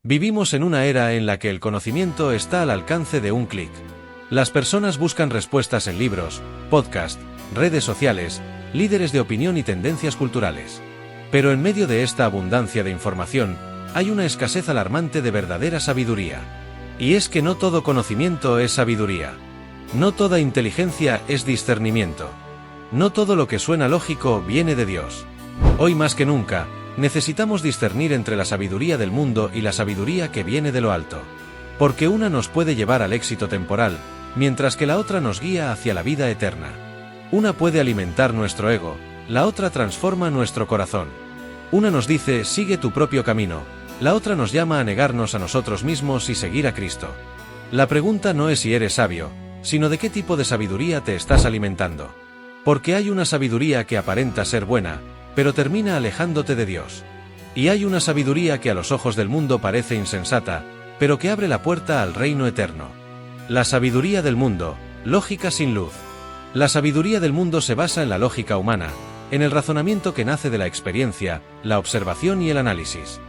Vivimos en una era en la que el conocimiento está al alcance de un clic. Las personas buscan respuestas en libros, podcasts, redes sociales, líderes de opinión y tendencias culturales. Pero en medio de esta abundancia de información, hay una escasez alarmante de verdadera sabiduría. Y es que no todo conocimiento es sabiduría. No toda inteligencia es discernimiento. No todo lo que suena lógico viene de Dios. Hoy más que nunca, necesitamos discernir entre la sabiduría del mundo y la sabiduría que viene de lo alto. Porque una nos puede llevar al éxito temporal, mientras que la otra nos guía hacia la vida eterna. Una puede alimentar nuestro ego, la otra transforma nuestro corazón. Una nos dice, sigue tu propio camino, la otra nos llama a negarnos a nosotros mismos y seguir a Cristo. La pregunta no es si eres sabio, sino de qué tipo de sabiduría te estás alimentando. Porque hay una sabiduría que aparenta ser buena, pero termina alejándote de Dios. Y hay una sabiduría que a los ojos del mundo parece insensata, pero que abre la puerta al reino eterno. La sabiduría del mundo, lógica sin luz. La sabiduría del mundo se basa en la lógica humana, en el razonamiento que nace de la experiencia, la observación y el análisis.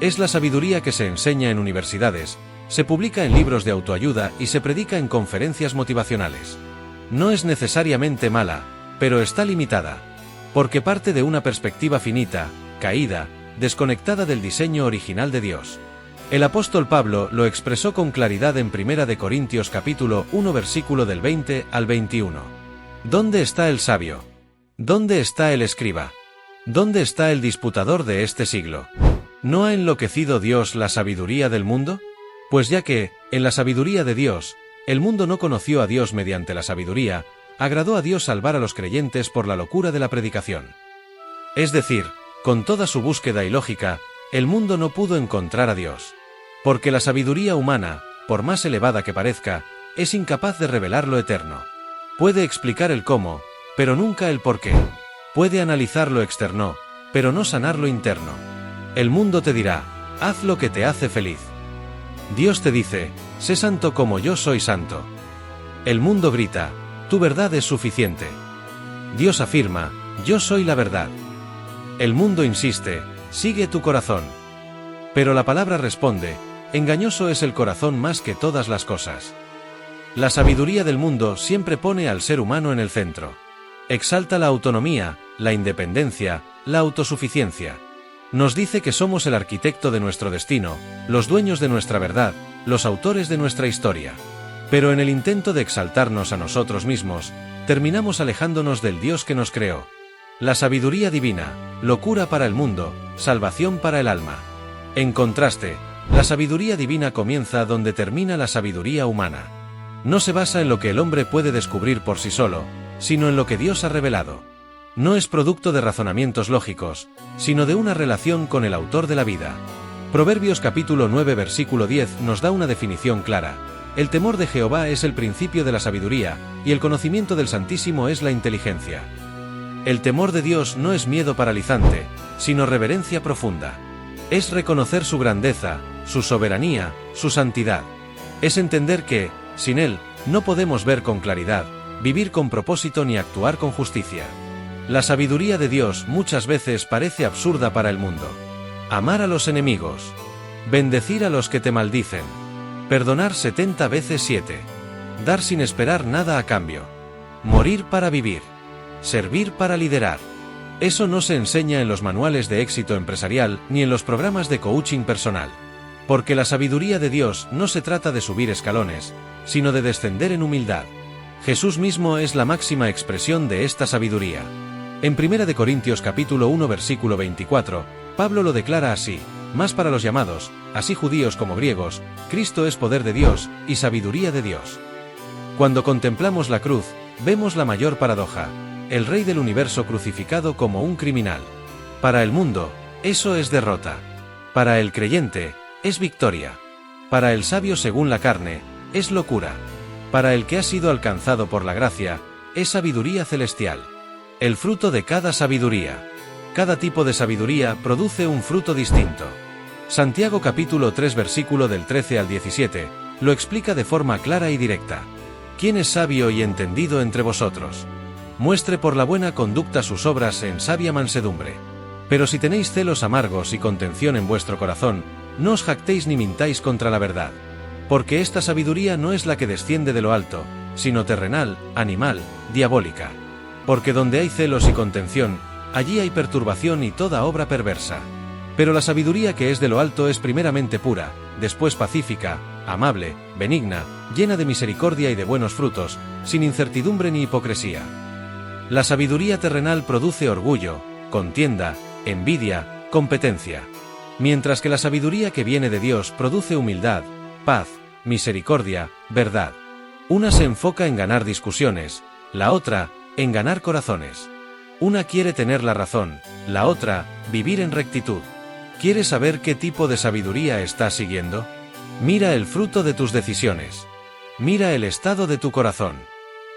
Es la sabiduría que se enseña en universidades, se publica en libros de autoayuda y se predica en conferencias motivacionales. No es necesariamente mala, pero está limitada. Porque parte de una perspectiva finita, caída, desconectada del diseño original de Dios. El apóstol Pablo lo expresó con claridad en 1 Corintios capítulo 1 versículo del 20 al 21. ¿Dónde está el sabio? ¿Dónde está el escriba? ¿Dónde está el disputador de este siglo? ¿No ha enloquecido Dios la sabiduría del mundo? Pues ya que, en la sabiduría de Dios, el mundo no conoció a Dios mediante la sabiduría, agradó a Dios salvar a los creyentes por la locura de la predicación. Es decir, con toda su búsqueda y lógica, el mundo no pudo encontrar a Dios. Porque la sabiduría humana, por más elevada que parezca, es incapaz de revelar lo eterno. Puede explicar el cómo, pero nunca el por qué. Puede analizar lo externo, pero no sanar lo interno. El mundo te dirá, haz lo que te hace feliz. Dios te dice, sé santo como yo soy santo. El mundo grita, tu verdad es suficiente. Dios afirma, yo soy la verdad. El mundo insiste, sigue tu corazón. Pero la palabra responde, engañoso es el corazón más que todas las cosas. La sabiduría del mundo siempre pone al ser humano en el centro. Exalta la autonomía, la independencia, la autosuficiencia. Nos dice que somos el arquitecto de nuestro destino, los dueños de nuestra verdad, los autores de nuestra historia. Pero en el intento de exaltarnos a nosotros mismos, terminamos alejándonos del Dios que nos creó. La sabiduría divina, locura para el mundo, salvación para el alma. En contraste, la sabiduría divina comienza donde termina la sabiduría humana. No se basa en lo que el hombre puede descubrir por sí solo, sino en lo que Dios ha revelado. No es producto de razonamientos lógicos, sino de una relación con el autor de la vida. Proverbios capítulo 9 versículo 10 nos da una definición clara. El temor de Jehová es el principio de la sabiduría, y el conocimiento del Santísimo es la inteligencia. El temor de Dios no es miedo paralizante, sino reverencia profunda. Es reconocer su grandeza, su soberanía, su santidad. Es entender que, sin Él, no podemos ver con claridad, vivir con propósito ni actuar con justicia. La sabiduría de Dios muchas veces parece absurda para el mundo. Amar a los enemigos. Bendecir a los que te maldicen. Perdonar 70 veces 7. Dar sin esperar nada a cambio. Morir para vivir. Servir para liderar. Eso no se enseña en los manuales de éxito empresarial ni en los programas de coaching personal. Porque la sabiduría de Dios no se trata de subir escalones, sino de descender en humildad. Jesús mismo es la máxima expresión de esta sabiduría. En 1 Corintios capítulo 1 versículo 24, Pablo lo declara así, mas para los llamados, así judíos como griegos, Cristo es poder de Dios y sabiduría de Dios. Cuando contemplamos la cruz, vemos la mayor paradoja, el Rey del universo crucificado como un criminal. Para el mundo, eso es derrota. Para el creyente, es victoria. Para el sabio según la carne, es locura. Para el que ha sido alcanzado por la gracia, es sabiduría celestial. El fruto de cada sabiduría. Cada tipo de sabiduría produce un fruto distinto. Santiago capítulo 3 versículo del 13 al 17, lo explica de forma clara y directa. ¿Quién es sabio y entendido entre vosotros? Muestre por la buena conducta sus obras en sabia mansedumbre. Pero si tenéis celos amargos y contención en vuestro corazón, No os jactéis ni mintáis contra la verdad. Porque esta sabiduría no es la que desciende de lo alto, sino terrenal, animal, diabólica. Porque donde hay celos y contención, allí hay perturbación y toda obra perversa. Pero la sabiduría que es de lo alto es primeramente pura, después pacífica, amable, benigna, llena de misericordia y de buenos frutos, sin incertidumbre ni hipocresía. La sabiduría terrenal produce orgullo, contienda, envidia, competencia. Mientras que la sabiduría que viene de Dios produce humildad, paz, misericordia, verdad. Una se enfoca en ganar discusiones, la otra, en ganar corazones. Una quiere tener la razón, la otra, vivir en rectitud. ¿Quieres saber qué tipo de sabiduría estás siguiendo? Mira el fruto de tus decisiones. Mira el estado de tu corazón.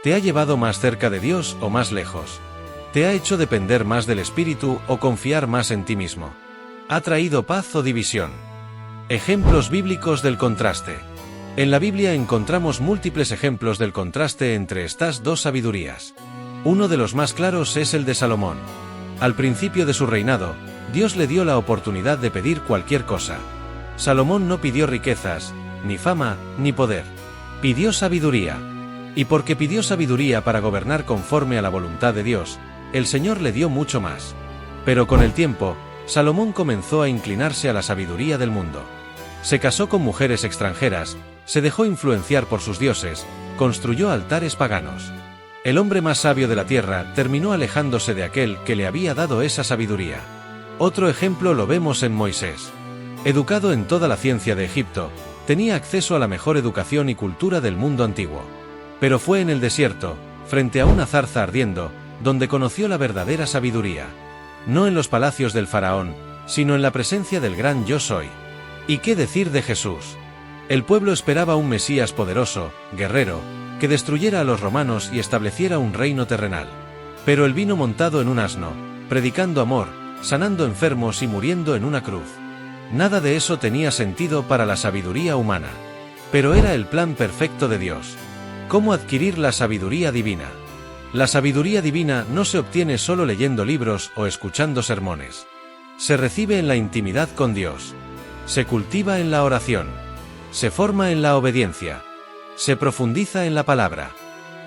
¿Te ha llevado más cerca de Dios o más lejos? ¿Te ha hecho depender más del Espíritu o confiar más en ti mismo? ¿Ha traído paz o división? Ejemplos bíblicos del contraste. En la Biblia encontramos múltiples ejemplos del contraste entre estas dos sabidurías. Uno de los más claros es el de Salomón. Al principio de su reinado, Dios le dio la oportunidad de pedir cualquier cosa. Salomón no pidió riquezas, ni fama, ni poder. Pidió sabiduría. Y porque pidió sabiduría para gobernar conforme a la voluntad de Dios, el Señor le dio mucho más. Pero con el tiempo, Salomón comenzó a inclinarse a la sabiduría del mundo. Se casó con mujeres extranjeras, se dejó influenciar por sus dioses, construyó altares paganos. El hombre más sabio de la tierra terminó alejándose de aquel que le había dado esa sabiduría. Otro ejemplo lo vemos en Moisés. Educado en toda la ciencia de Egipto, tenía acceso a la mejor educación y cultura del mundo antiguo. Pero fue en el desierto, frente a una zarza ardiendo, donde conoció la verdadera sabiduría. No en los palacios del faraón, sino en la presencia del gran Yo Soy. ¿Y qué decir de Jesús? El pueblo esperaba un Mesías poderoso, guerrero, que destruyera a los romanos y estableciera un reino terrenal. Pero él vino montado en un asno, predicando amor, sanando enfermos y muriendo en una cruz. Nada de eso tenía sentido para la sabiduría humana. Pero era el plan perfecto de Dios. ¿Cómo adquirir la sabiduría divina? La sabiduría divina no se obtiene solo leyendo libros o escuchando sermones. Se recibe en la intimidad con Dios. Se cultiva en la oración. Se forma en la obediencia. Se profundiza en la palabra.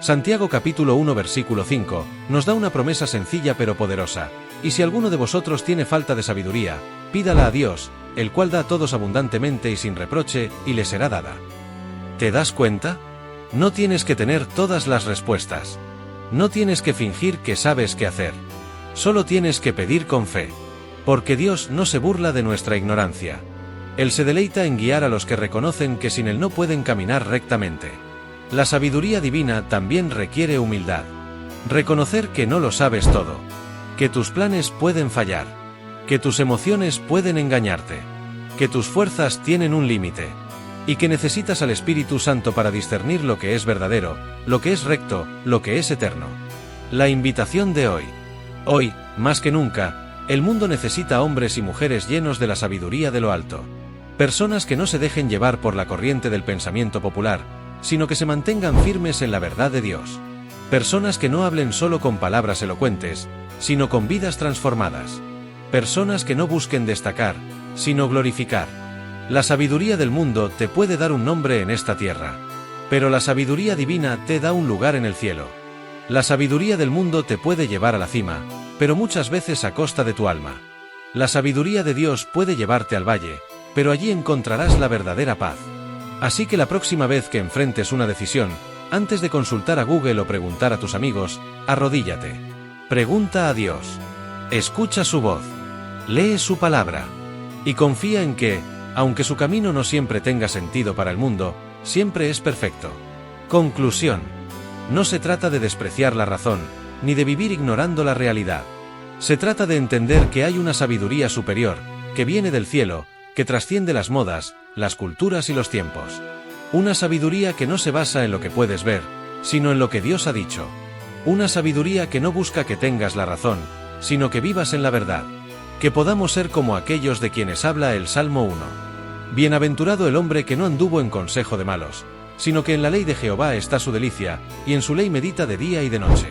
Santiago capítulo 1 versículo 5 nos da una promesa sencilla pero poderosa. Y si alguno de vosotros tiene falta de sabiduría, pídala a Dios, el cual da a todos abundantemente y sin reproche, y le será dada. ¿Te das cuenta? No tienes que tener todas las respuestas. No tienes que fingir que sabes qué hacer. Solo tienes que pedir con fe. Porque Dios no se burla de nuestra ignorancia. Él se deleita en guiar a los que reconocen que sin Él no pueden caminar rectamente. La sabiduría divina también requiere humildad. Reconocer que no lo sabes todo. Que tus planes pueden fallar. Que tus emociones pueden engañarte. Que tus fuerzas tienen un límite. Y que necesitas al Espíritu Santo para discernir lo que es verdadero, lo que es recto, lo que es eterno. La invitación de hoy. Hoy, más que nunca, el mundo necesita hombres y mujeres llenos de la sabiduría de lo alto. Personas que no se dejen llevar por la corriente del pensamiento popular, sino que se mantengan firmes en la verdad de Dios. Personas que no hablen solo con palabras elocuentes, sino con vidas transformadas. Personas que no busquen destacar, sino glorificar. La sabiduría del mundo te puede dar un nombre en esta tierra, pero la sabiduría divina te da un lugar en el cielo. La sabiduría del mundo te puede llevar a la cima, pero muchas veces a costa de tu alma. La sabiduría de Dios puede llevarte al valle, pero allí encontrarás la verdadera paz. Así que la próxima vez que enfrentes una decisión, antes de consultar a Google o preguntar a tus amigos, arrodíllate. Pregunta a Dios. Escucha su voz. Lee su palabra. Y confía en que, aunque su camino no siempre tenga sentido para el mundo, siempre es perfecto. Conclusión. No se trata de despreciar la razón, ni de vivir ignorando la realidad. Se trata de entender que hay una sabiduría superior, que viene del cielo, que trasciende las modas, las culturas y los tiempos. Una sabiduría que no se basa en lo que puedes ver, sino en lo que Dios ha dicho. Una sabiduría que no busca que tengas la razón, sino que vivas en la verdad. Que podamos ser como aquellos de quienes habla el Salmo 1. Bienaventurado el hombre que no anduvo en consejo de malos, sino que en la ley de Jehová está su delicia, y en su ley medita de día y de noche.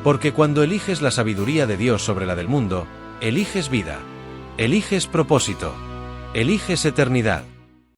Porque cuando eliges la sabiduría de Dios sobre la del mundo, eliges vida. Eliges propósito. Eliges eternidad.